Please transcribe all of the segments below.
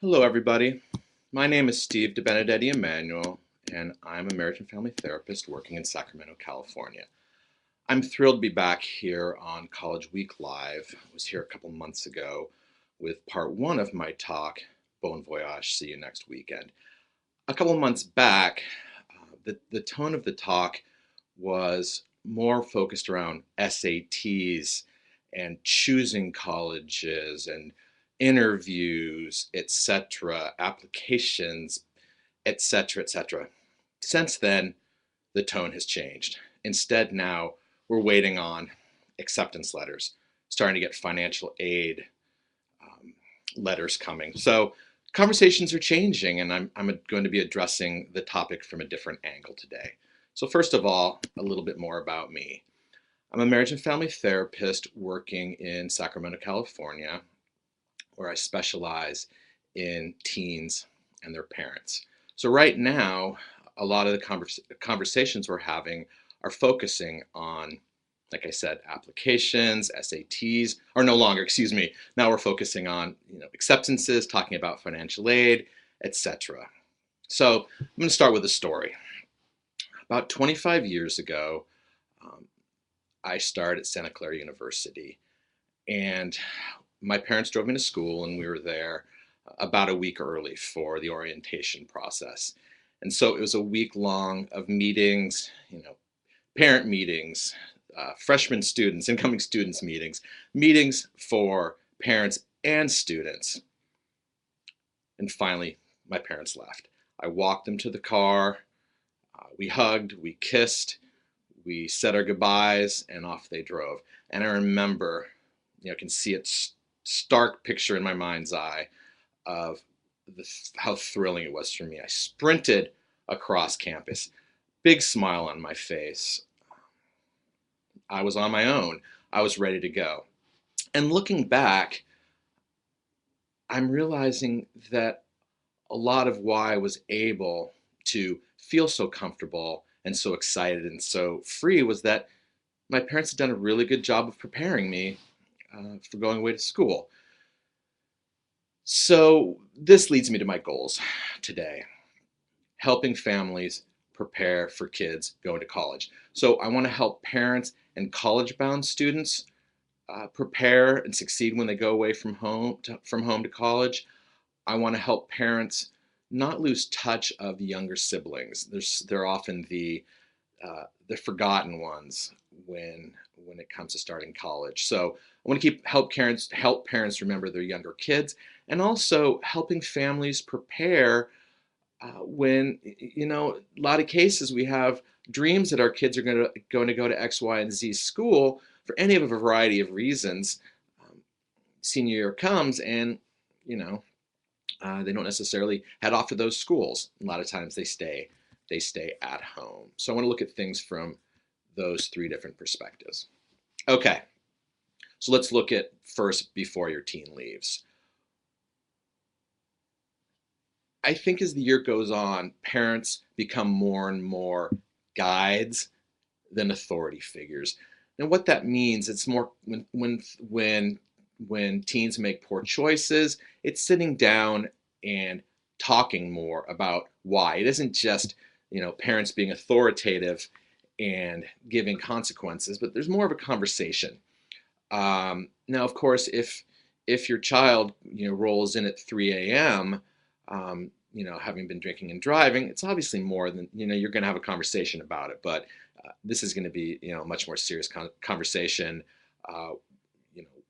Hello, everybody. My name is Steve DeBenedetti Emanuel, and I'm a marriage and family therapist working in Sacramento, California. I'm thrilled to be back here on College Week Live. I was here a couple months ago with part one of my talk, Bon Voyage, see you next weekend. A couple months back, the tone of the talk was more focused around SATs and choosing colleges and interviews, etc., applications, etc., etc. Since then, the tone has changed. Instead, now we're waiting on acceptance letters, starting to get financial aid um, letters coming. So conversations are changing, and I'm going to be addressing the topic from a different angle today. So, first of all, a little bit more about me. I'm a marriage and family therapist working in Sacramento, California, where I specialize in teens and their parents. So, right now, a lot of the conversations we're having are focusing on, like I said, applications, SATs, or no longer, excuse me. Now we're focusing on acceptances, talking about financial aid, etc. So I'm going to start with a story. About 25 years ago, um, I started at Santa Clara University, and my parents drove me to school, and we were there about a week early for the orientation process. And so it was a week long of meetings, parent meetings, freshman students, incoming students meetings, meetings for parents and students. And finally, my parents left. I walked them to the car. We hugged, we kissed, we said our goodbyes, and off they drove. And I remember, I can see it stark picture in my mind's eye of how thrilling it was for me. I sprinted across campus, big smile on my face. I was on my own. I was ready to go. And looking back, I'm realizing that a lot of why I was able to feel so comfortable and so excited and so free was that my parents had done a really good job of preparing me for going away to school. So this leads me to my goals today, helping families prepare for kids going to college. So I want to help parents and college-bound students prepare and succeed when they go away from home to college. I want to help parents not lose touch of the younger siblings. They're often the forgotten ones when it comes to starting college. So I want to help parents remember their younger kids, and also helping families prepare when a lot of cases we have dreams that our kids are going to go to X, Y, and Z school for any of a variety of reasons. Um, Senior year comes, and you know they don't necessarily head off to those schools. A lot of times they stay at home. So I want to look at things from those three different perspectives. Okay, so let's look at first before your teen leaves. I think as the year goes on, parents become more and more guides than authority figures. And what that means, it's more when teens make poor choices, it's sitting down and talking more about why. It isn't just, parents being authoritative and giving consequences, but there's more of a conversation. Now, of course, if your child rolls in at 3 a.m., having been drinking and driving, it's obviously more than you're going to have a conversation about it. But this is going to be a much more serious conversation, uh,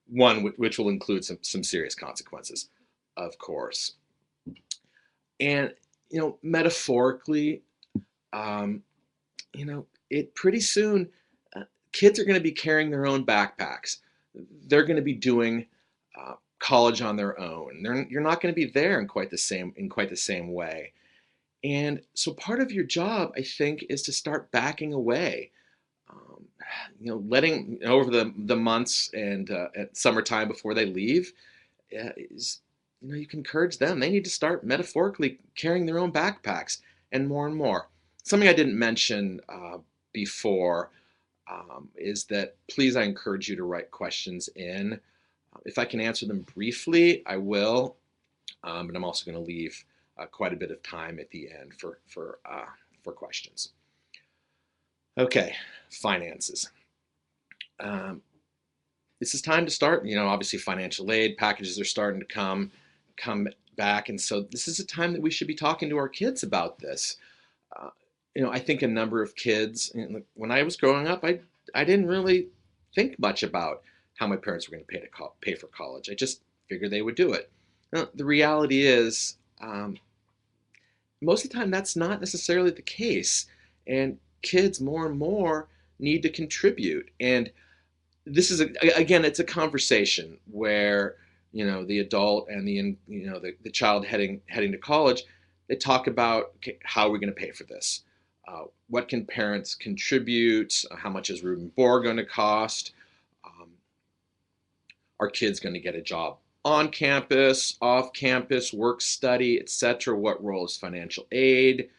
one which will include some serious consequences, of course. And metaphorically, um, it pretty soon, kids are going to be carrying their own backpacks. They're going to be doing college on their own. You're not going to be there in quite the same way. And so part of your job, I think, is to start backing away. Um, letting over the months and at summertime before they leave is you can encourage them. They need to start metaphorically carrying their own backpacks and more and more. Something I didn't mention before is that please, I encourage you to write questions in. If I can answer them briefly, I will. but I'm also going to leave quite a bit of time at the end for questions. Okay, finances. Um, this is time to start. Obviously, financial aid packages are starting to come back, and so this is a time that we should be talking to our kids about this. Uh, I think a number of kids, when I was growing up, I didn't really think much about how my parents were going to pay for college. I just figured they would do it. Now, the reality is, most of the time, that's not necessarily the case, and kids more and more need to contribute. And this is again, it's a conversation where the adult and the child heading to college, they talk about, okay, how are we going to pay for this? What can parents contribute? How much is room and board going to cost? Um, are kids going to get a job on campus, off campus, work, study, etc.? What role is financial aid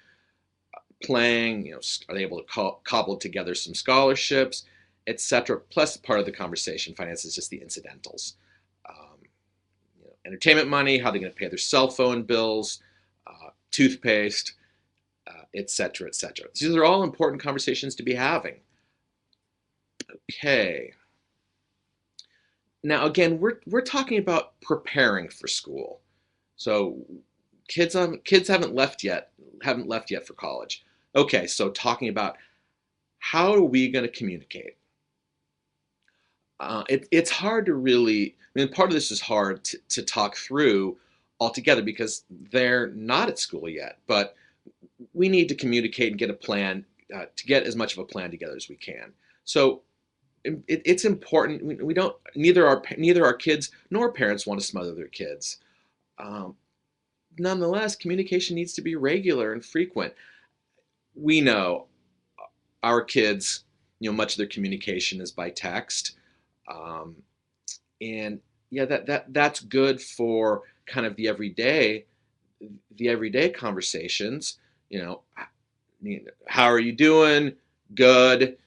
playing? Are they able to cobble together some scholarships, etc.? Plus, part of the conversation, finance is just the incidentals. Um, Entertainment money, how they're going to pay their cell phone bills, toothpaste, etc., etc. These are all important conversations to be having. Okay. Now, again, we're talking about preparing for school. So kids haven't left yet for college. Okay, so talking about how are we going to communicate? It's hard to really. I mean, part of this is hard to talk through altogether because they're not at school yet. But we need to communicate and get a plan, to get as much of a plan together as we can. So it's important. We don't. Neither our kids nor parents want to smother their kids. Um, Nonetheless, communication needs to be regular and frequent. We know our kids, much of their communication is by text. Um, and yeah, that's good for kind of the everyday conversations. You know, how are you doing? Good.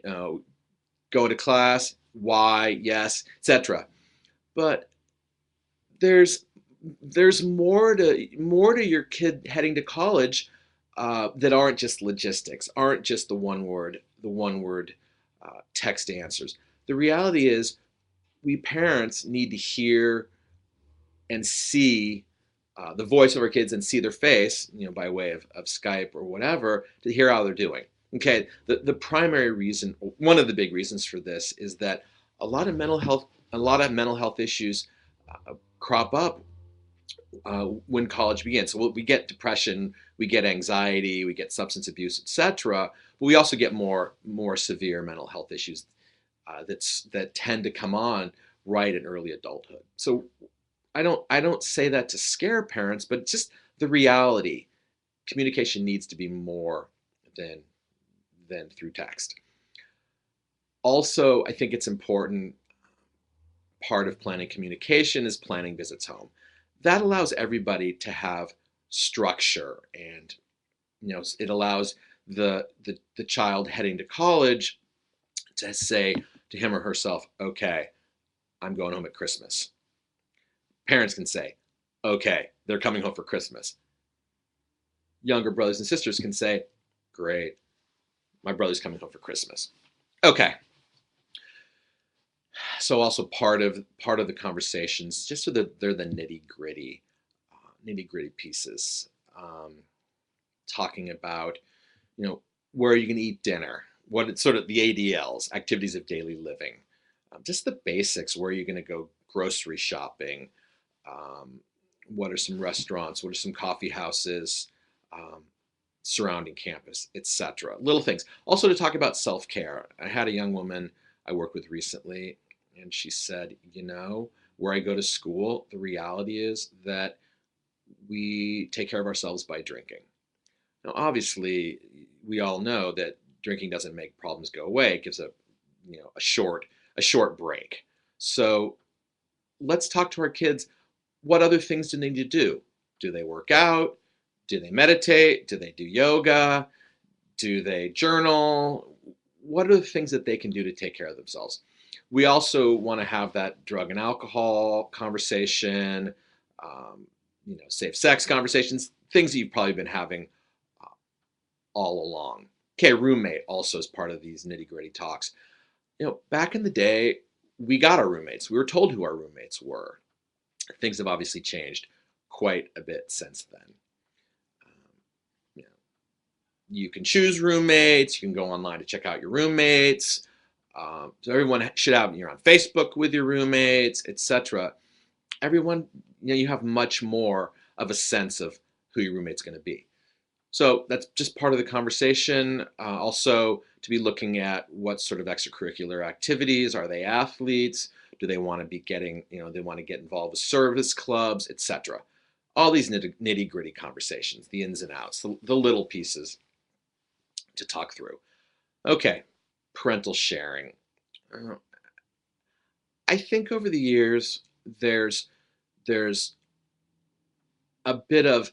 Go to class. Why? Yes, etc. But there's there's more to your kid heading to college, that aren't just logistics, aren't just the one word text answers. The reality is, we parents need to hear and see the voice of our kids and see their face, by way of Skype or whatever, to hear how they're doing. Okay, the primary reason, one of the big reasons for this, is that a lot of mental health issues crop up when college begins. So we get depression, we get anxiety, we get substance abuse, etc. But we also get more severe mental health issues that tend to come on right in early adulthood. So I don't say that to scare parents, but just the reality. Communication needs to be more than through text. Also, I think it's important, part of planning communication is planning visits home. That allows everybody to have structure, and it allows the child heading to college to say to him or herself, okay, I'm going home at Christmas. Parents can say, okay, they're coming home for Christmas. Younger brothers and sisters can say, great, my brother's coming home for Christmas. Okay. So also part of the conversations, just so that they're the nitty gritty pieces. Talking about, where are you going to eat dinner? What it's sort of the ADLs, activities of daily living. Just the basics. Where are you going to go grocery shopping? Um, what are some restaurants? What are some coffee houses um, surrounding campus, etc. Little things. Also to talk about self-care. I had a young woman I worked with recently, and she said, where I go to school, the reality is that we take care of ourselves by drinking. Now, obviously, we all know that drinking doesn't make problems go away. It gives a short break. So let's talk to our kids. What other things do they need to do? Do they work out? Do they meditate? Do they do yoga? Do they journal? What are the things that they can do to take care of themselves? We also want to have that drug and alcohol conversation. Um, safe sex conversations, things that you've probably been having uh, all along. Okay, roommate also is part of these nitty gritty talks. Back in the day, we got our roommates. We were told who our roommates were. Things have obviously changed quite a bit since then. Um, you know, you can choose roommates. You can go online to check out your roommates. So everyone should have, you're on Facebook with your roommates, etc. Everyone, you have much more of a sense of who your roommate's going to be. So that's just part of the conversation. Also, to be looking at what sort of extracurricular activities. Are they athletes? Do they want to be getting, they want to get involved with service clubs, etc. All these nitty gritty conversations, the ins and outs, the little pieces to talk through. Okay, parental sharing. Uh, I think over the years, there's a bit of,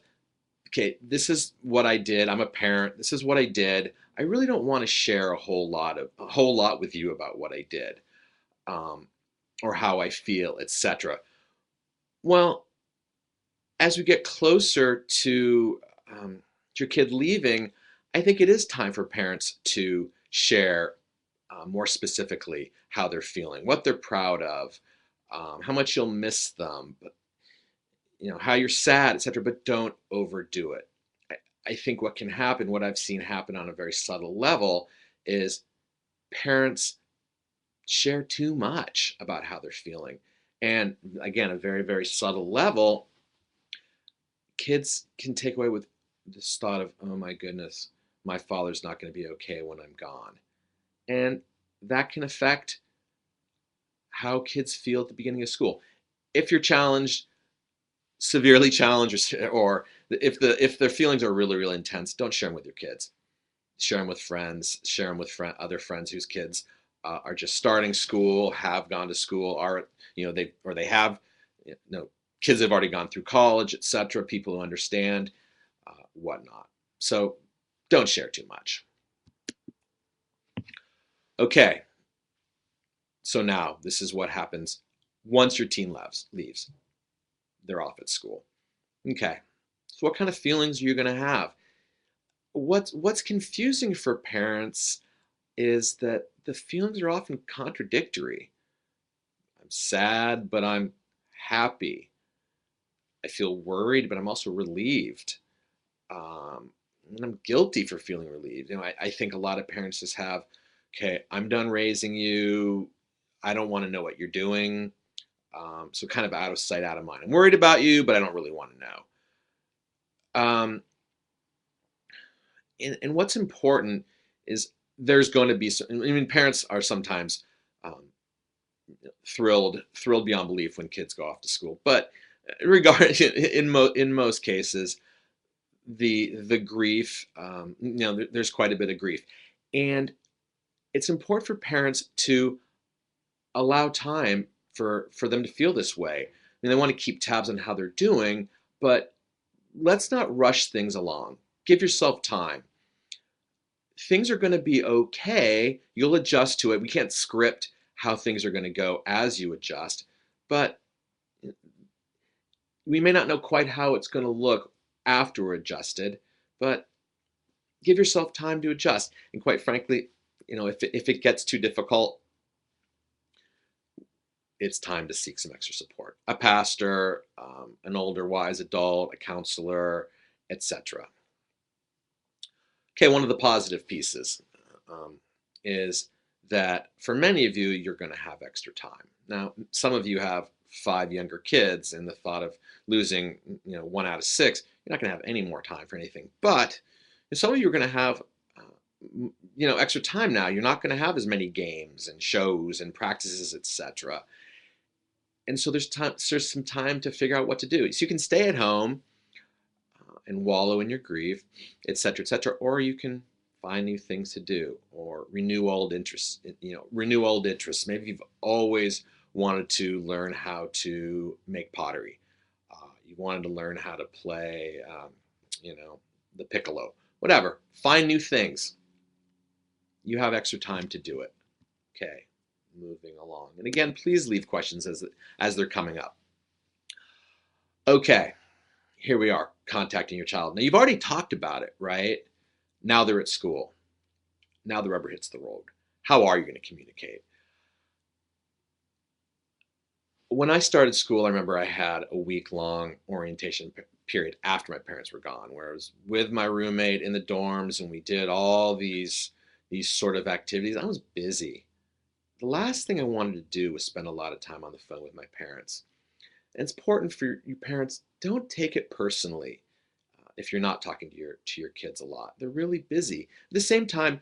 okay, this is what I did. I'm a parent. This is what I did. I really don't want to share a whole lot with you about what I did, um, or how I feel, etc. Well, as we get closer to your kid leaving, I think it is time for parents to share more specifically how they're feeling, what they're proud of, how much you'll miss them, but how you're sad, etc. But don't overdo it. I think what can happen, what I've seen happen on a very subtle level, is parents share too much about how they're feeling. And again, a very, very subtle level, kids can take away with this thought of, oh my goodness, my father's not going to be okay when I'm gone. And that can affect how kids feel at the beginning of school. If you're challenged, severely challenged, or if their feelings are really, really intense, don't share them with your kids. Share them with friends, share them with other friends whose kids are just starting school, have gone to school, are they have kids have already gone through college, etc. People who understand, whatnot. So don't share too much. Okay, so now this is what happens once your teen leaves. They're off at school. Okay, so what kind of feelings are you going to have? What's confusing for parents is that the feelings are often contradictory. I'm sad, but I'm happy. I feel worried, but I'm also relieved. Um, and I'm guilty for feeling relieved. I think a lot of parents just have, okay, I'm done raising you. I don't want to know what you're doing. So kind of out of sight, out of mind. I'm worried about you, but I don't really want to know. And what's important is there's going to be, parents are sometimes um, thrilled beyond belief when kids go off to school. But in most cases, the grief, there's quite a bit of grief, and it's important for parents to allow time for them to feel this way. They want to keep tabs on how they're doing, but let's not rush things along. Give yourself time. Things are going to be okay. You'll adjust to it. We can't script how things are going to go as you adjust, but we may not know quite how it's going to look after we're adjusted, but give yourself time to adjust. And quite frankly, if it gets too difficult, it's time to seek some extra support. A pastor, an older wise adult, a counselor, etc. Okay, one of the positive pieces is that for many of you, you're going to have extra time. Now, some of you have 5 younger kids, and the thought of losing, 1 out of 6, you're not going to have any more time for anything. But some of you are going to have, extra time now. You're not going to have as many games and shows and practices, etc. And so there's some time to figure out what to do. So you can stay at home and wallow in your grief, etc., or you can find new things to do or renew old interests. Maybe you've always wanted to learn how to make pottery. You wanted to learn how to play, the piccolo. Whatever. Find new things. You have extra time to do it. Okay, moving along. And again, please leave questions as they're coming up. Okay, here we are contacting your child. Now, you've already talked about it, right? Now they're at school. Now the rubber hits the road. How are you going to communicate? When I started school, I remember I had a week-long orientation period after my parents were gone, where I was with my roommate in the dorms and we did all these sort of activities. I was busy. The last thing I wanted to do was spend a lot of time on the phone with my parents. And it's important for you parents, don't take it personally if you're not talking to your kids a lot. They're really busy. At the same time,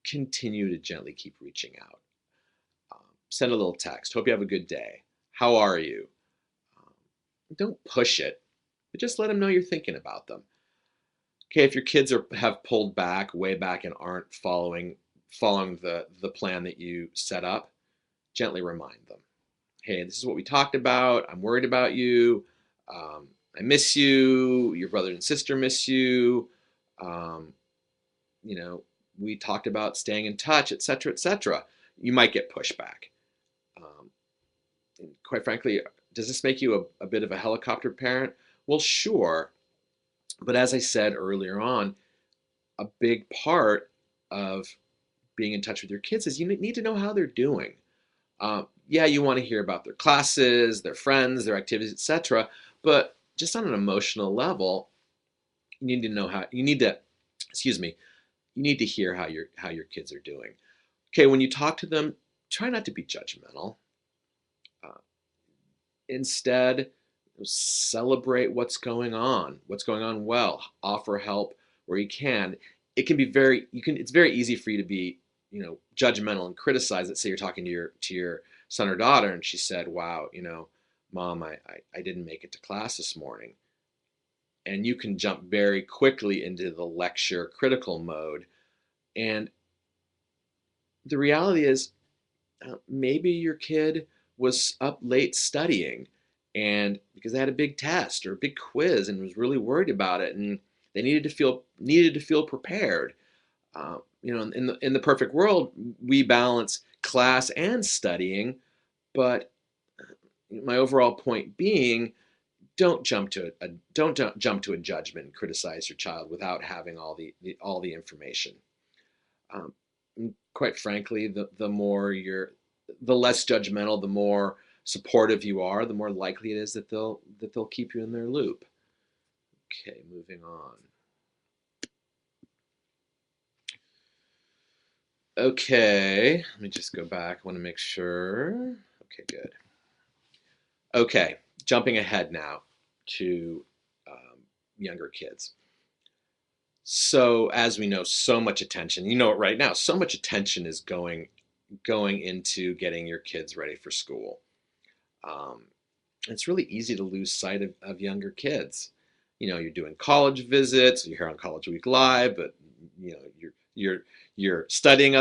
continue to gently keep reaching out. Send a little text. Hope you have a good day. How are you? Um, don't push it, but just let them know you're thinking about them. Okay, if your kids have pulled back, way back, and aren't following the plan that you set up, gently remind them. Hey, this is what we talked about. I'm worried about you. I miss you. Your brother and sister miss you. Um, you know, we talked about staying in touch, etc., etc. You might get pushback. Um, and quite frankly, does this make you a bit of a helicopter parent? Well, sure. But as I said earlier on, a big part of being in touch with your kids is you need to know how they're doing. Yeah, you want to hear about their classes, their friends, their activities, etc. But just on an emotional level, you need to know how you need to, excuse me, you need to hear how your kids are doing. Okay, when you talk to them, try not to be judgmental. Uh, Instead, celebrate what's going on well, offer help where you can. It can be it's very easy for you to be, judgmental and criticize it. Say you're talking to your son or daughter and she said, wow, mom, I didn't make it to class this morning. And you can jump very quickly into the lecture critical mode. And the reality is, maybe your kid was up late studying and because they had a big test or a big quiz and was really worried about it and they needed to feel prepared. In the perfect world, we balance class and studying, but my overall point being, don't jump to a judgment and criticize your child without having all the information. Um, Quite frankly, the less judgmental, the more supportive you are, the more likely it is that they'll keep you in their loop. Okay, moving on. Okay, let me just go back. I want to make sure. Okay, good. Okay, jumping ahead now to younger kids. So as we know, so much attention. You know it right now. So much attention is going into getting your kids ready for school. Um, it's really easy to lose sight of younger kids. You're doing college visits, you're here on College Week Live, but you're studying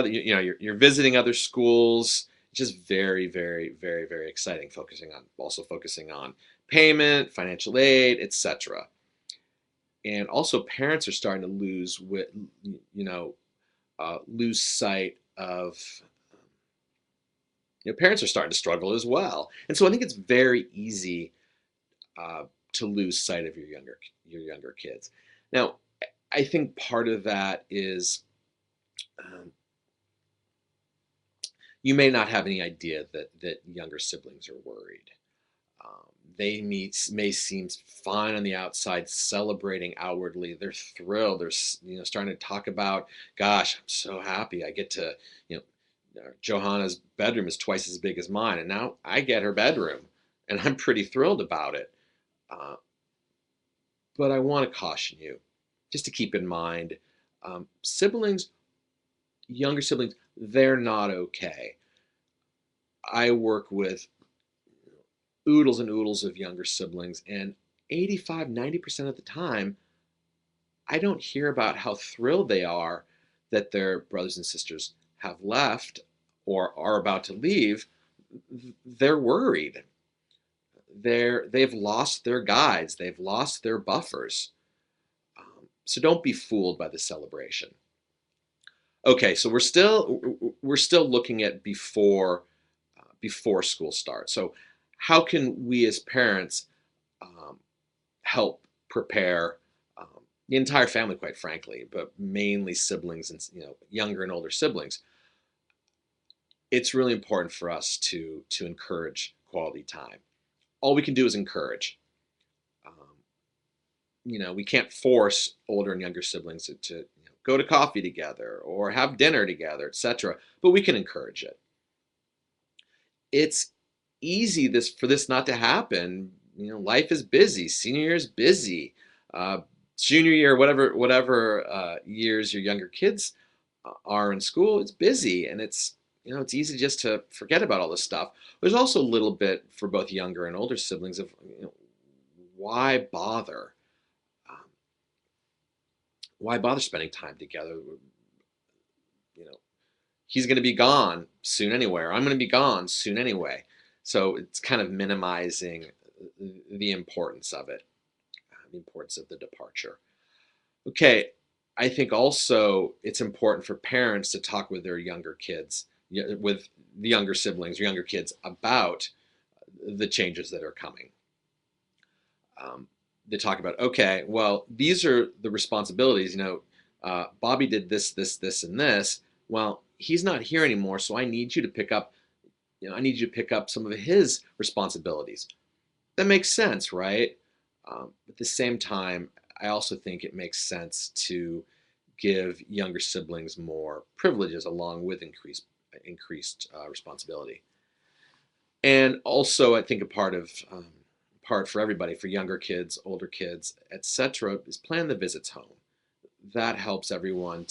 you're visiting other schools. Just very, very, very, very exciting. Focusing on payment, financial aid, etc. And also, parents are starting to lose sight of. Parents are starting to struggle as well, and so I think it's very easy uh, to lose sight of your younger kids. Now, I think part of that is um, you may not have any idea that younger siblings are worried. Um, they may seem fine on the outside, celebrating outwardly. They're thrilled. They're starting to talk about, gosh, I'm so happy. I get to, you Johanna's bedroom is twice as big as mine, and now I get her bedroom, and I'm pretty thrilled about it. Uh, but I want to caution you, just to keep in mind, siblings, younger siblings, they're not okay. I work with oodles and oodles of younger siblings, and 85, 90% of the time, I don't hear about how thrilled they are that their brothers and sisters have left or are about to leave. They're worried. They've lost their guides. They've lost their buffers. So don't be fooled by the celebration. Okay, so we're still looking at before school starts. So how can we as parents help prepare the entire family, quite frankly, but mainly siblings and younger and older siblings. It's really important for us to encourage quality time. All we can do is encourage. Um, we can't force older and younger siblings to go to coffee together or have dinner together, etc. But we can encourage it. It's easy for this not to happen. Life is busy. Senior year is busy. Uh, Junior year, whatever years your younger kids are in school, it's busy, and it's easy just to forget about all this stuff. There's also a little bit for both younger and older siblings of why bother? Um, why bother spending time together? You know, he's going to be gone soon anyway, or I'm going to be gone soon anyway. So it's kind of minimizing the importance of it, the importance of the departure. Okay, I think also it's important for parents to talk with their younger kids, with the younger siblings or younger kids about the changes that are coming. They talk about, okay, well, these are the responsibilities. Bobby did this, this, this, and this. Well, he's not here anymore, so I need you to pick up. I need you to pick up some of his responsibilities. That makes sense, right? At the same time, I also think it makes sense to give younger siblings more privileges along with increased responsibility. And also, I think a part for everybody, for younger kids, older kids, etc., is plan the visits home. That helps everyone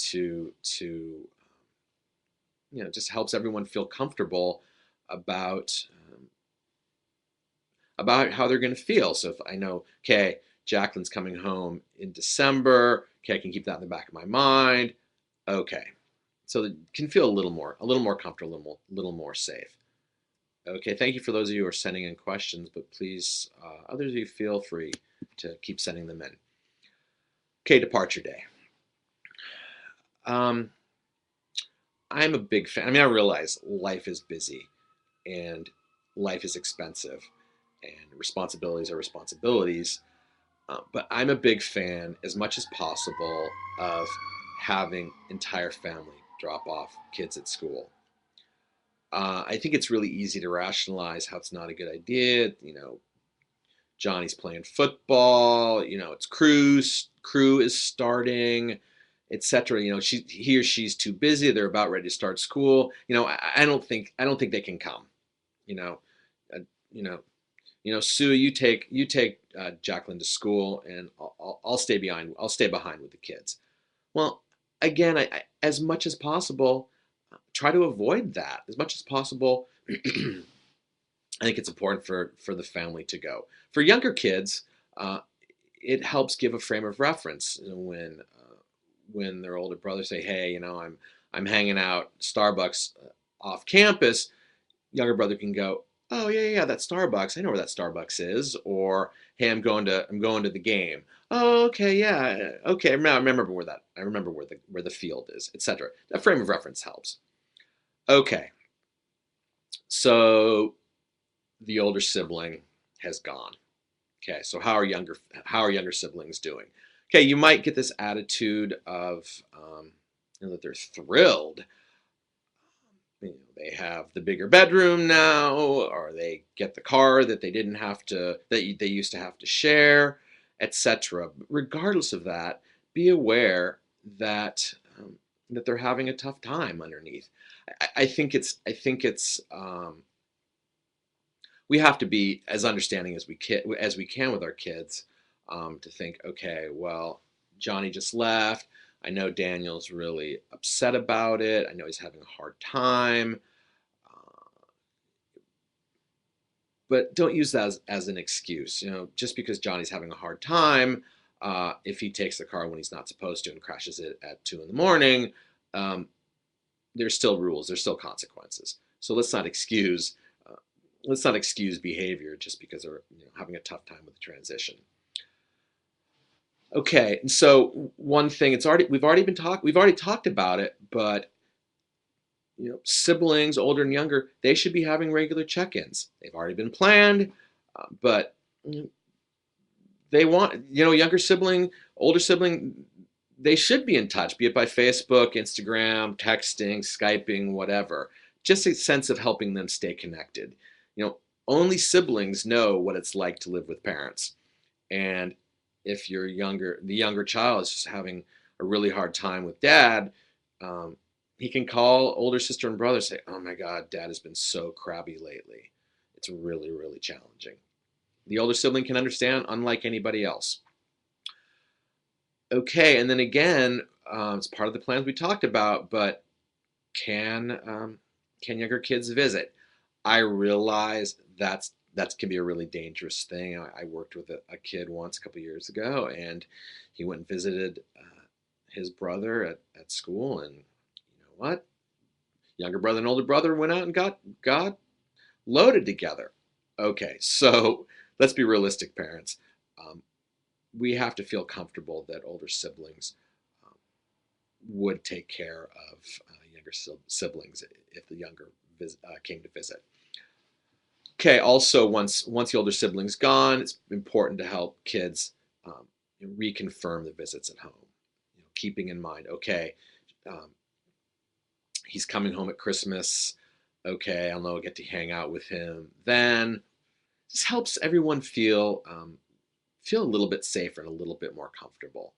just helps everyone feel comfortable about about how they're going to feel. So if I know, okay, Jacqueline's coming home in December, okay, I can keep that in the back of my mind. Okay, so it can feel a little more comfortable, a little more safe. Okay, thank you for those of you who are sending in questions, but please, others of you feel free to keep sending them in. Okay, departure day. Um, I'm a big fan. I mean, I realize life is busy and life is expensive and responsibilities are responsibilities. But I'm a big fan, as much as possible, of having entire family drop off kids at school. I think it's really easy to rationalize how it's not a good idea. Johnny's playing football. It's crew is starting, etc. He or she's too busy. They're about ready to start school. I don't think they can come. You know, uh, you know, Sue, you take Jacqueline to school, and I'll stay behind. I'll stay behind with the kids. Well, again, as much as possible, try to avoid that as much as possible. I think it's important for the family to go. For younger kids, uh, it helps give a frame of reference when their older brothers say, "Hey, I'm hanging out Starbucks off campus." Younger brother can go, "Oh yeah, yeah, that Starbucks. I know where that Starbucks is." Or, "Hey, I'm going to the game." "Oh, okay, yeah, okay. I remember where that. I remember where the field is, etc." That frame of reference helps. Okay, so the older sibling has gone. Okay, so how are younger siblings doing? Okay, you might get this attitude of that they're thrilled. They have the bigger bedroom now, or they get the car that they used to have to share, etc. Regardless of that, be aware that that they're having a tough time underneath. I think it's we have to be as understanding as we can with our kids, to think, okay, well, Johnny just left. I know Daniel's really upset about it. I know he's having a hard time. Uh, but don't use that as an excuse. Just because Johnny's having a hard time, if he takes the car when he's not supposed to and crashes it at 2 in the morning, um, there's still rules. There's still consequences. So uh, let's not excuse behavior just because they're having a tough time with the transition. Okay, and so one thing, we've already talked about it, but siblings, older and younger, they should be having regular check-ins. They've already been planned, but they want, younger sibling, older sibling, they should be in touch, be it by Facebook, Instagram, texting, Skyping, whatever. Just a sense of helping them stay connected. You know, only siblings know what it's like to live with parents. And if the younger child is just having a really hard time with dad, um, he can call older sister and brother, say, "Oh my God, dad has been so crabby lately. It's really, really challenging." The older sibling can understand, unlike anybody else. Okay, and then again, it's part of the plans we talked about, but can younger kids visit? I realize that can be a really dangerous thing. I worked with a kid once a couple years ago, and he went and visited his brother at school, and you know what? Younger brother and older brother went out and got loaded together. Okay, so let's be realistic, parents. Um, we have to feel comfortable that older siblings um, would take care of younger siblings if the younger came to visit. Okay, also once the older sibling's gone, it's important to help kids um, reconfirm the visits at home. Keeping in mind, okay, um, he's coming home at Christmas. Okay, I'll know I'll get to hang out with him then. This helps everyone feel a little bit safer and a little bit more comfortable.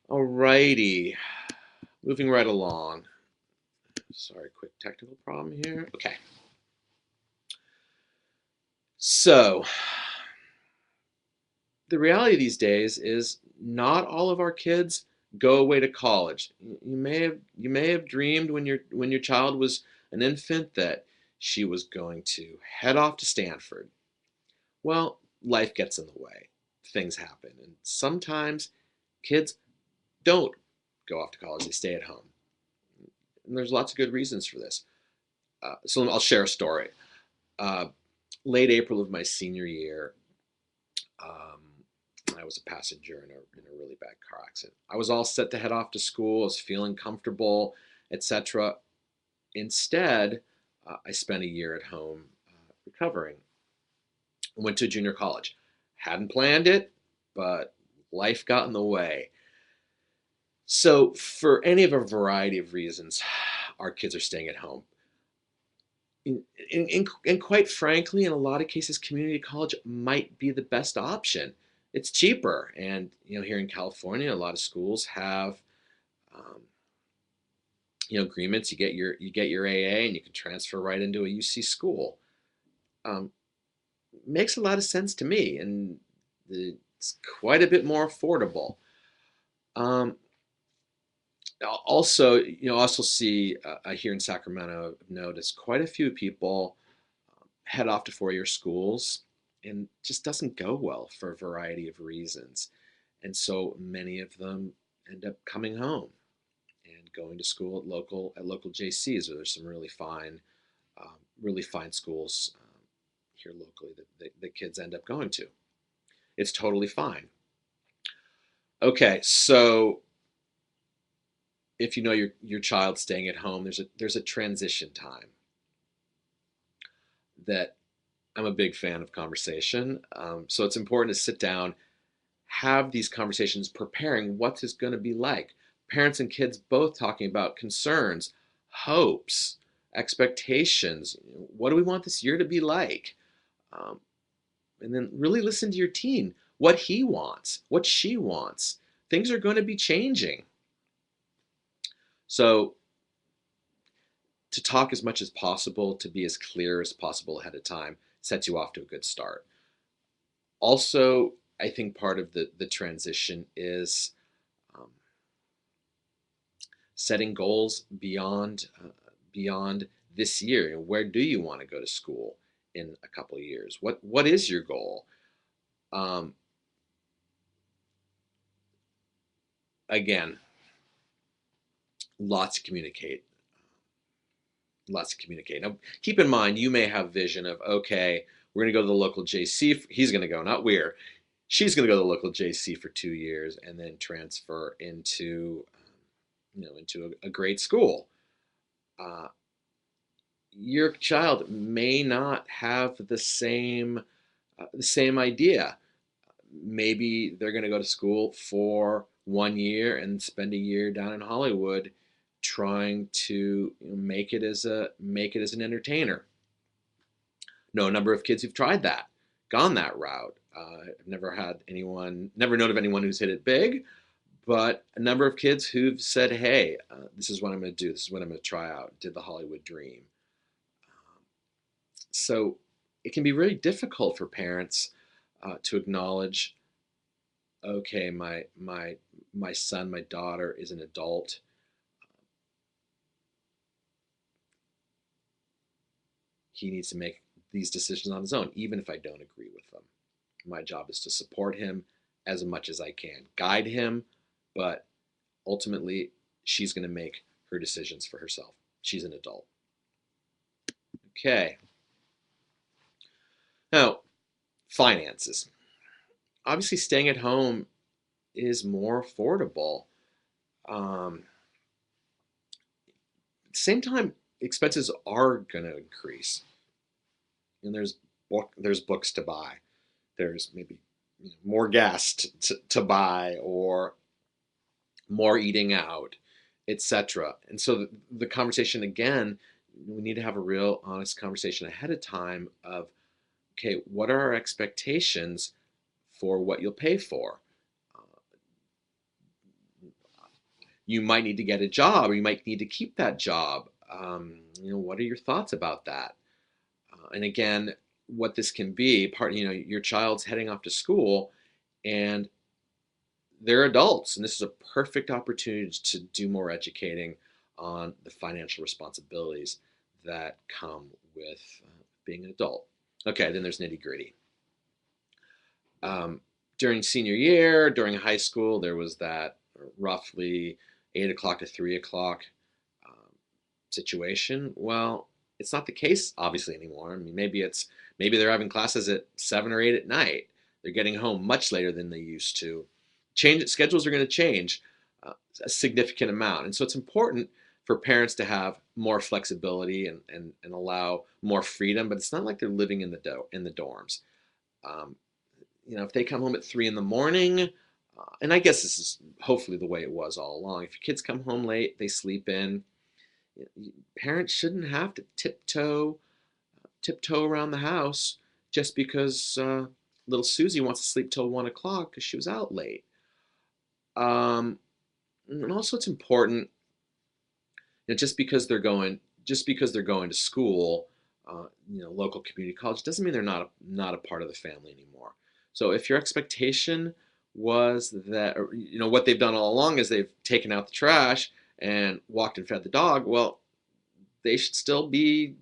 Alrighty, moving right along. Sorry, quick technical problem here. Okay. So, the reality these days is not all of our kids go away to college. You may have dreamed when your child was an infant that she was going to head off to Stanford. Well, life gets in the way. Things happen, and sometimes kids don't go off to college. They stay at home. And there's lots of good reasons for this. So I'll share a story. Uh, Late April of my senior year, um, I was a passenger in a really bad car accident. I was all set to head off to school. I was feeling comfortable, etc. Instead, I spent a year at home recovering. I went to junior college. Hadn't planned it, but life got in the way. So, for any of a variety of reasons, our kids are staying at home. And quite frankly, in a lot of cases, community college might be the best option. It's cheaper, and here in California, a lot of schools have um, agreements. You get your AA, and you can transfer right into a UC school. Um, Makes a lot of sense to me, and it's quite a bit more affordable. Um, Also, also see here in Sacramento, I've noticed quite a few people head off to four-year schools, and just doesn't go well for a variety of reasons. And so many of them end up coming home and going to school at local JCs, where there's some really fine schools here locally that the kids end up going to. It's totally fine. Okay, so if you know your child's staying at home, there's a transition time that I'm a big fan of conversation. So it's important to sit down, have these conversations, preparing what is going to be like. Parents and kids both talking about concerns, hopes, expectations. What do we want this year to be like? Um, and then really listen to your teen, what he wants, what she wants. Things are going to be changing. So to talk as much as possible, to be as clear as possible ahead of time, sets you off to a good start. Also, I think part of the transition is um, setting goals beyond this year. Where do you want to go to school in a couple of years? What is your goal? Um, Again, lots to communicate. Lots to communicate. Now, keep in mind, you may have vision of, okay, we're going to go to the local JC. He's going to go, not we're. She's going to go to the local JC for 2 years and then transfer into a great school. Uh, your child may not have the same idea. maybe they're going to go to school for 1 year and spend a year down in Hollywood trying to make it as an entertainer. Know a number of kids who've tried that, gone that route. I've never known of anyone who's hit it big, but a number of kids who've said, "Hey, this is what I'm going to do. This is what I'm going to try out." Did the Hollywood dream. So it can be really difficult for parents to acknowledge, okay, my son, my daughter is an adult. He needs to make these decisions on his own, even if I don't agree with them. My job is to support him as much as I can, guide him, but ultimately, she's going to make her decisions for herself. She's an adult. Okay. Now, finances. Obviously, staying at home is more affordable. Um, at the same time, expenses are going to increase, and there's books to buy. There's maybe more gas to buy, or more eating out, etc. And so the conversation again, we need to have a real honest conversation ahead of time of, okay, what are our expectations for what you'll pay for? You might need to get a job, or you might need to keep that job. What are your thoughts about that? And again, what this can be your child's heading off to school, and they're adults, and this is a perfect opportunity to do more educating on the financial responsibilities that come with being an adult. Okay, then there's nitty gritty. During senior year, during high school, there was that roughly 8 o'clock to 3 o'clock situation. Well, it's not the case obviously anymore. I mean, maybe they're having classes at 7 or 8 at night. They're getting home much later than they used to. Schedules are going to change a significant amount, and so it's important for parents to have more flexibility and allow more freedom. But it's not like they're living in the dorms. Um, if they come home at 3 in the morning, and I guess this is hopefully the way it was all along. If your kids come home late, they sleep in. Parents shouldn't have to tiptoe around the house just because little Susie wants to sleep till 1 o'clock because she was out late. Um, and also, it's important, just because they're going to school, local community college, doesn't mean they're not a part of the family anymore. So if your expectation was that, or, what they've done all along is they've taken out the trash and walked and fed the dog, well, they should still be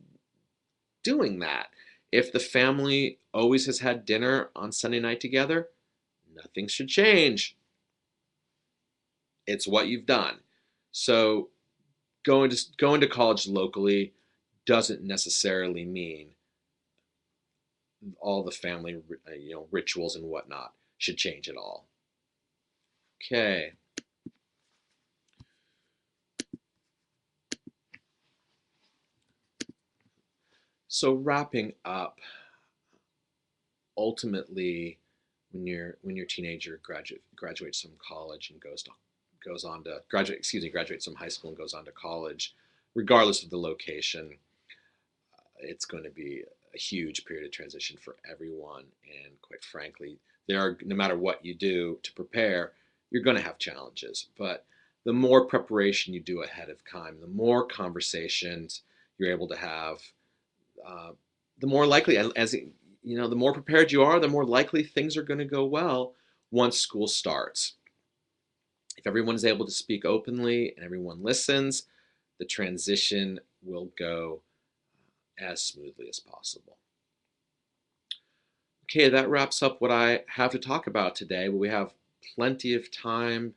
doing that. If the family always has had dinner on Sunday night together, nothing should change. It's what you've done. So going to college locally doesn't necessarily mean all the family rituals and whatnot should change at all. Okay. So wrapping up, ultimately, when your teenager graduates from college and goes on to graduates from high school and goes on to college, regardless of the location, it's going to be a huge period of transition for everyone. And quite frankly, no matter what you do to prepare, you're going to have challenges. But the more preparation you do ahead of time, the more conversations you're able to have, uh, the more likely, the more prepared you are, the more likely things are going to go well once school starts. If everyone is able to speak openly and everyone listens, the transition will go as smoothly as possible. Okay, that wraps up what I have to talk about today. But we have plenty of time,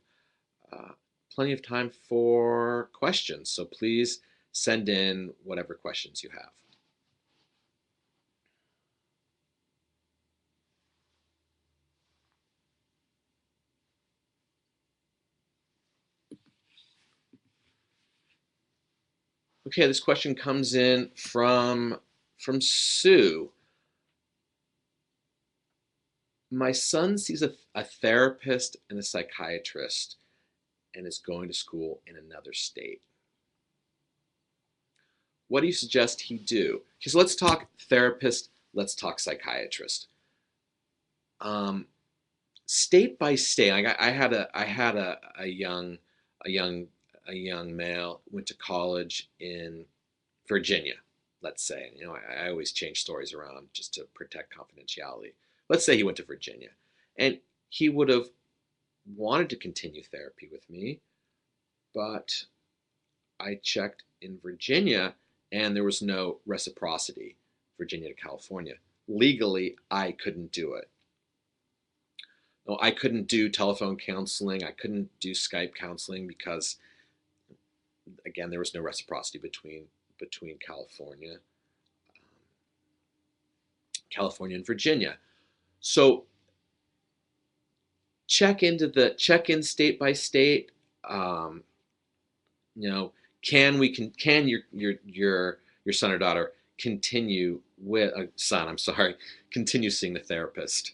uh, plenty of time for questions. So please send in whatever questions you have. Okay, this question comes in from Sue. My son sees a therapist and a psychiatrist and is going to school in another state. What do you suggest he do? Because let's talk therapist, let's talk psychiatrist. Um, State by state, I had a young a young a young male went to college in Virginia. Let's say, I always change stories around just to protect confidentiality. Let's say he went to Virginia, and he would have wanted to continue therapy with me, but I checked in Virginia and there was no reciprocity, Virginia to California. Legally, I couldn't do it. No, I couldn't do telephone counseling. I couldn't do Skype counseling because, again, there was no reciprocity between California and Virginia. So check in state by state. Um, you know, can your son or daughter continue with son? I'm sorry, continue seeing the therapist.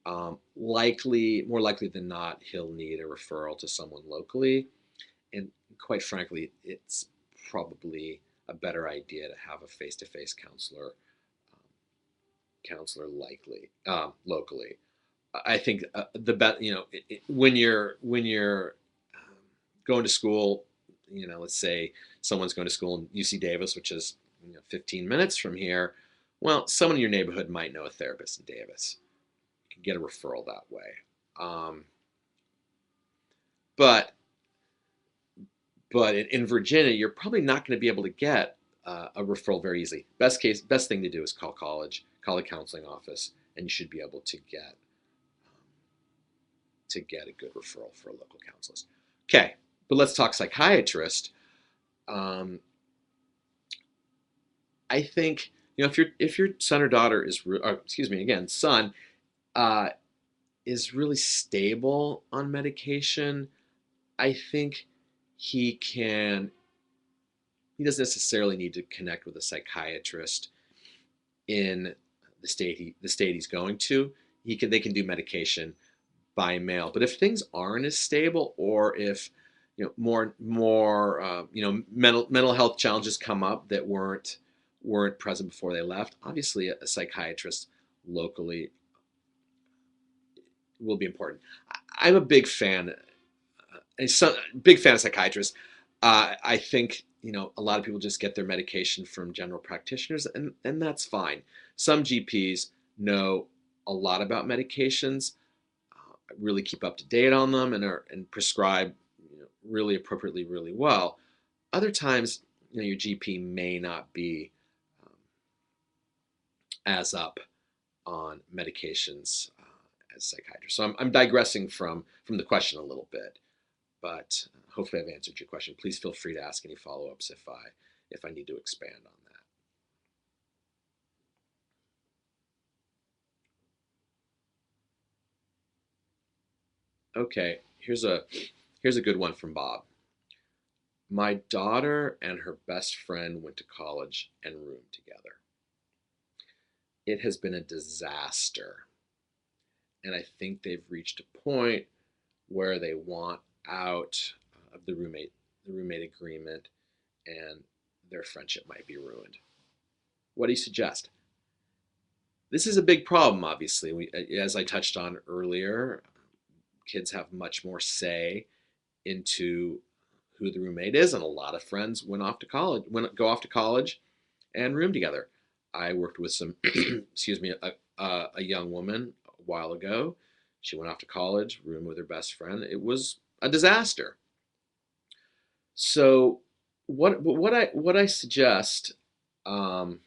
More likely than not, he'll need a referral to someone locally. And quite frankly, it's probably a better idea to have a face-to-face counselor likely locally. I think the bet when you're going to school, let's say someone's going to school in UC Davis, which is 15 minutes from here. Well, someone in your neighborhood might know a therapist in Davis. You can get a referral that way. Um, but in Virginia, you're probably not going to be able to get a referral very easily. Best thing to do is call a counseling office, and you should be able to get a good referral for a local counselor. Okay, but let's talk psychiatrist. Um, I think if your son or daughter excuse me again, son uh, is really stable on medication, I think he can. He doesn't necessarily need to connect with a psychiatrist in the state he's going to. They can do medication by mail. But if things aren't as stable, or if more mental health challenges come up that weren't present before they left, obviously a psychiatrist locally will be important. I'm a big fan, big fan of psychiatrists. I think a lot of people just get their medication from general practitioners, and that's fine. Some GPs know a lot about medications, really keep up to date on them, and prescribe really appropriately, really well. Other times, your GP may not be um, as up on medications as psychiatrists. So I'm digressing from the question a little bit, but hopefully I've answered your question. Please feel free to ask any follow-ups if I need to expand on that. Okay, here's a good one from Bob. My daughter and her best friend went to college and roomed together. It has been a disaster, and I think they've reached a point where they want out of the roommate agreement, and their friendship might be ruined. What do you suggest? This is a big problem, obviously. As I touched on earlier, kids have much more say into who the roommate is, and a lot of friends go off to college and room together. I worked with some, excuse me, a young woman a while ago. She went off to college, roomed with her best friend. It was a disaster. So, what I suggest, um,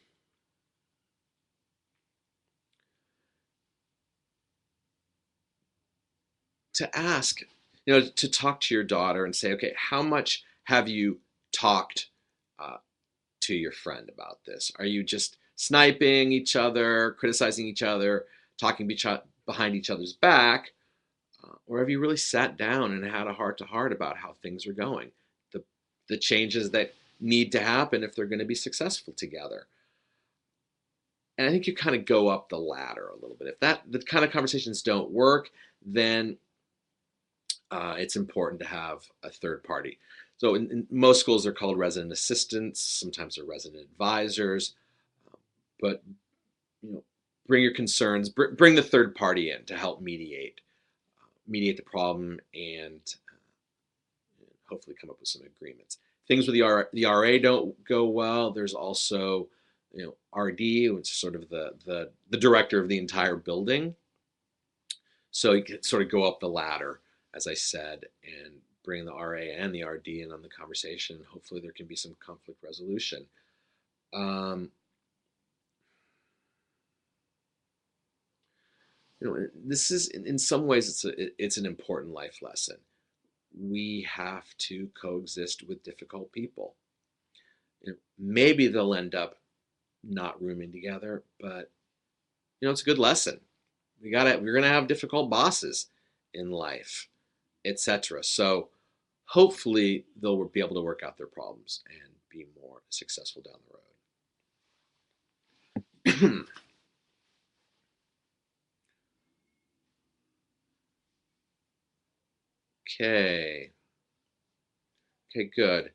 to ask, to talk to your daughter and say, okay, how much have you talked uh, to your friend about this? Are you just sniping each other, criticizing each other, talking behind each other's back? Or have you really sat down and had a heart to heart about how things are going? The, the changes that need to happen if they're going to be successful together. And I think you kind of go up the ladder a little bit. If the kind of conversations don't work, then it's important to have a third party. So in most schools, they're called resident assistants. Sometimes they're resident advisors. But you know, bring your concerns. Bring the third party in to help mediate the problem, and hopefully come up with some agreements. Things with the RA don't go well. There's also RD, which is sort of the director of the entire building. So you can sort of go up the ladder, as I said, and bring the RA and the RD in on the conversation. Hopefully there can be some conflict resolution. Um, this is in some ways it's an important life lesson. We have to coexist with difficult people. Maybe they'll end up not rooming together, but it's a good lesson. We're gonna have difficult bosses in life, etc. So hopefully they'll be able to work out their problems and be more successful down the road. Okay. Okay, good.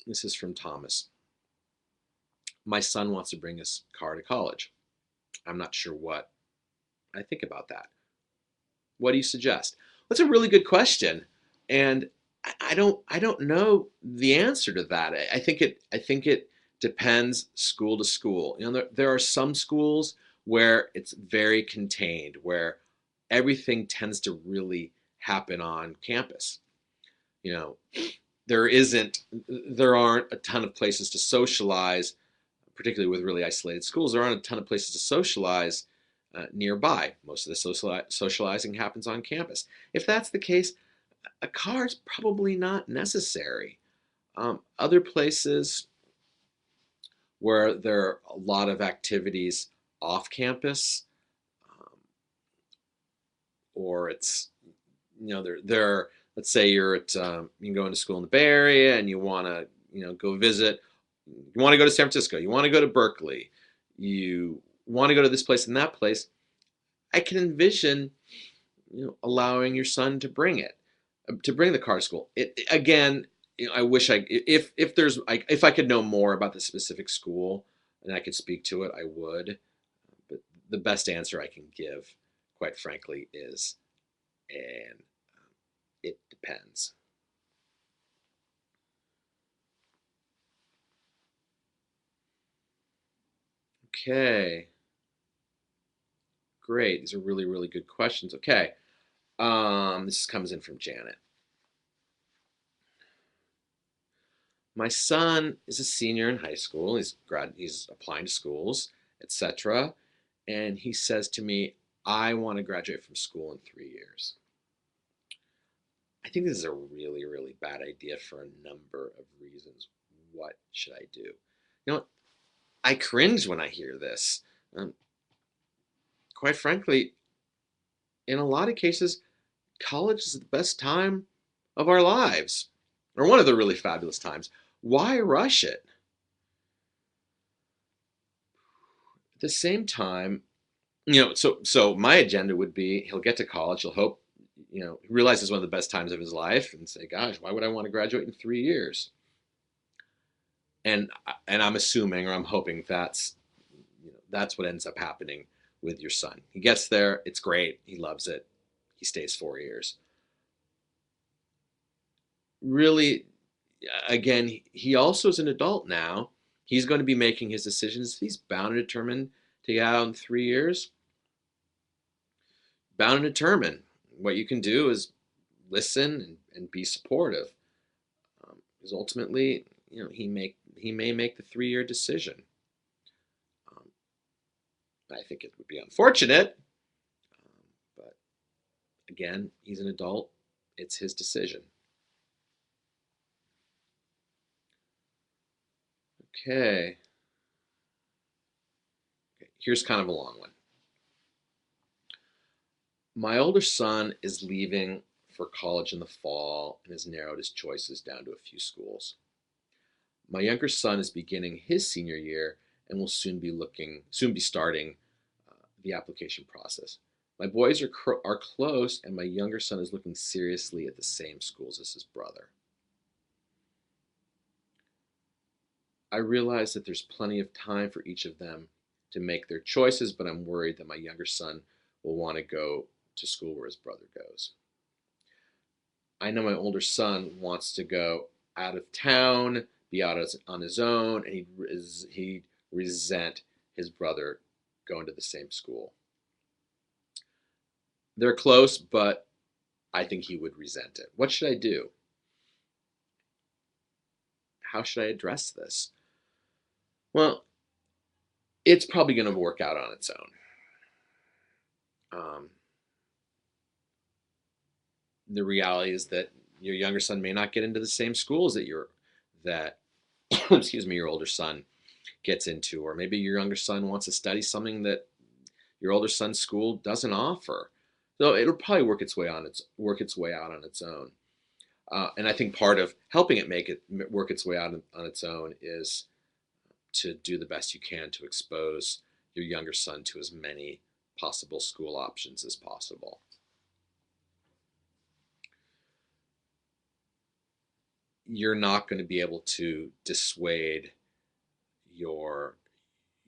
This is from Thomas. My son wants to bring his car to college. I'm not sure what I think about that. What do you suggest? That's a really good question, and I don't know the answer to that. I think it depends school to school. There are some schools where it's very contained, where everything tends to really happen on campus. You know, there aren't a ton of places to socialize, particularly with really isolated schools. There aren't a ton of places to socialize nearby. Most of the socializing happens on campus. If that's the case, a car is probably not necessary. Other places where there are a lot of activities off campus, um, or it's there. Let's say you can go into school in the Bay Area and you want to go visit. You want to go to San Francisco. You want to go to Berkeley. You want to go to this place and that place. I can envision allowing your son to bring the car to school. Again, I wish if I could know more about the specific school and I could speak to it, I would. But the best answer I can give, quite frankly, is and it depends. Okay, great. These are really, really good questions. Okay, this comes in from Janet. My son is a senior in high school. He's applying to schools, etc. And he says to me, "I want to graduate from school in 3 years." I think this is a really, really bad idea for a number of reasons. What should I do? I cringe when I hear this. Um, Quite frankly, in a lot of cases, college is the best time of our lives, or one of the really fabulous times. Why rush it? At the same time, so my agenda would be he'll get to college, he'll hope, he realizes one of the best times of his life and say, gosh, why would I want to graduate in 3 years? And I'm assuming, or I'm hoping that's what ends up happening with your son. He gets there, it's great, he loves it, he stays 4 years. Really, again, he also is an adult now. He's going to be making his decisions. He's bound and determined to get out in 3 years. Bound and determined. What you can do is listen and be supportive. Because ultimately, he may make the 3 year decision. Um, I think it would be unfortunate, but again, he's an adult. It's his decision. Okay. Here's kind of a long one. My older son is leaving for college in the fall and has narrowed his choices down to a few schools. My younger son is beginning his senior year and will soon be starting the application process. My boys are close, and my younger son is looking seriously at the same schools as his brother. I realize that there's plenty of time for each of them to make their choices, but I'm worried that my younger son will want to go to school where his brother goes. I know my older son wants to go out of town, be out on his own, and he resent his brother going to the same school. They're close, but I think he would resent it. What should I do? How should I address this? Well, it's probably going to work out on its own. Um, the reality is that your younger son may not get into the same schools that excuse me, your older son gets into, or maybe your younger son wants to study something that your older son's school doesn't offer. So it'll probably work its way out on its own. And I think part of helping it work its way out on its own is to do the best you can to expose your younger son to as many possible school options as possible. You're not going to be able to dissuade your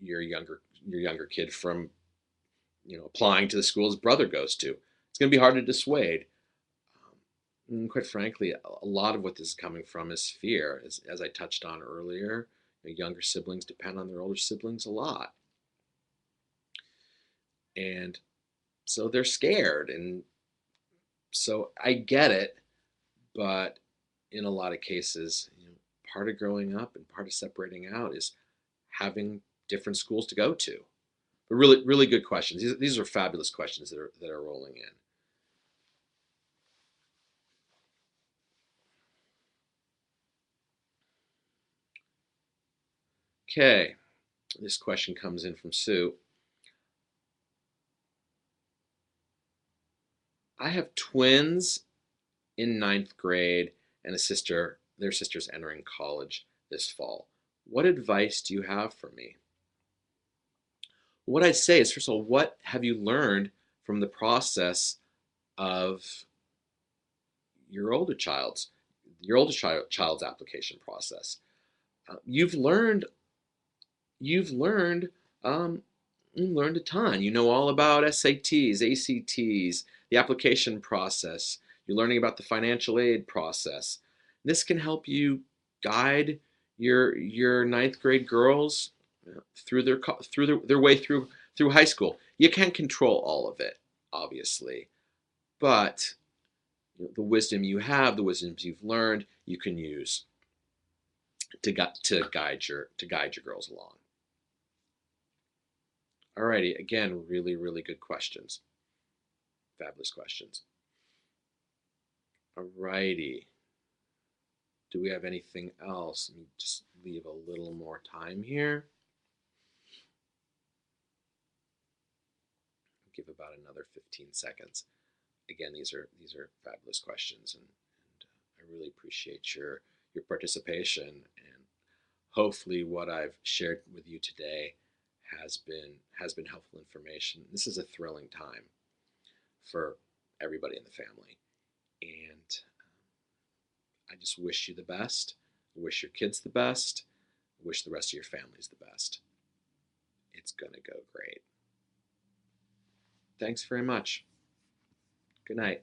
your younger kid from applying to the school his brother goes to. It's going to be hard to dissuade. And quite frankly, a lot of what this is coming from is fear. As I touched on earlier, younger siblings depend on their older siblings a lot, and so they're scared. And so I get it, but in a lot of cases, part of growing up and part of separating out is having different schools to go to. But really, really good questions. These are fabulous questions that are rolling in. Okay, this question comes in from Sue. I have twins in ninth grade and their sister's entering college this fall. What advice do you have for me? What I'd say is, first of all, what have you learned from the process of your older child's child's application process? You've learned you've learned um, you learned a ton. You know all about SATs, ACTs, the application process. You're learning about the financial aid process. This can help you guide your ninth grade girls through their way through high school. You can't control all of it, obviously, but the wisdom you have, the wisdoms you've learned, you can use to guide your girls along. Alrighty, again, really, really good questions. Fabulous questions. Alrighty. Do we have anything else? Let me just leave a little more time here. Give about another 15 seconds. Again, these are fabulous questions, and I really appreciate your participation, and hopefully what I've shared with you today has been helpful information. This is a thrilling time for everybody in the family, and I just wish you the best. I wish your kids the best. I wish the rest of your families the best. It's gonna go great. Thanks very much. Good night.